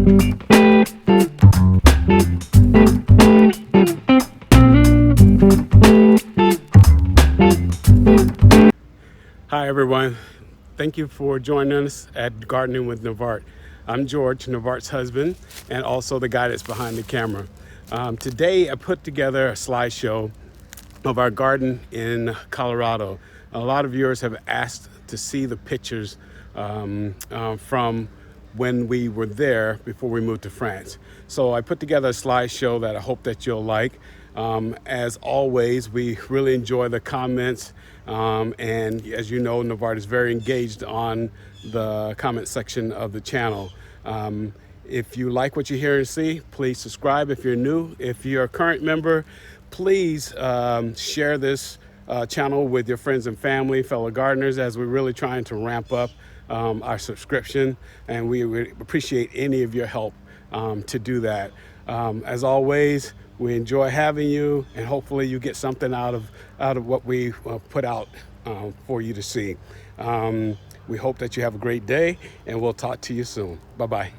Hi everyone, thank you for joining us at Gardening with Nvart. I'm George, Nvart's husband, and also the guy that's behind the camera. Today I put together a slideshow of our garden in Colorado. A lot of viewers have asked to see the pictures from when we were there before we moved to France. So I put together a slideshow that I hope that you'll like. As always, we really enjoy the comments, and as you know, Nvart is very engaged on the comment section of the channel. If you like what you hear and see, please subscribe if you're new. If you're a current member, please share this channel with your friends and family, fellow gardeners, as we're really trying to ramp up our subscription, and we would appreciate any of your help to do that. As always, we enjoy having you, and hopefully you get something out of what we put out for you to see. We hope that you have a great day, and we'll talk to you soon. Bye-bye.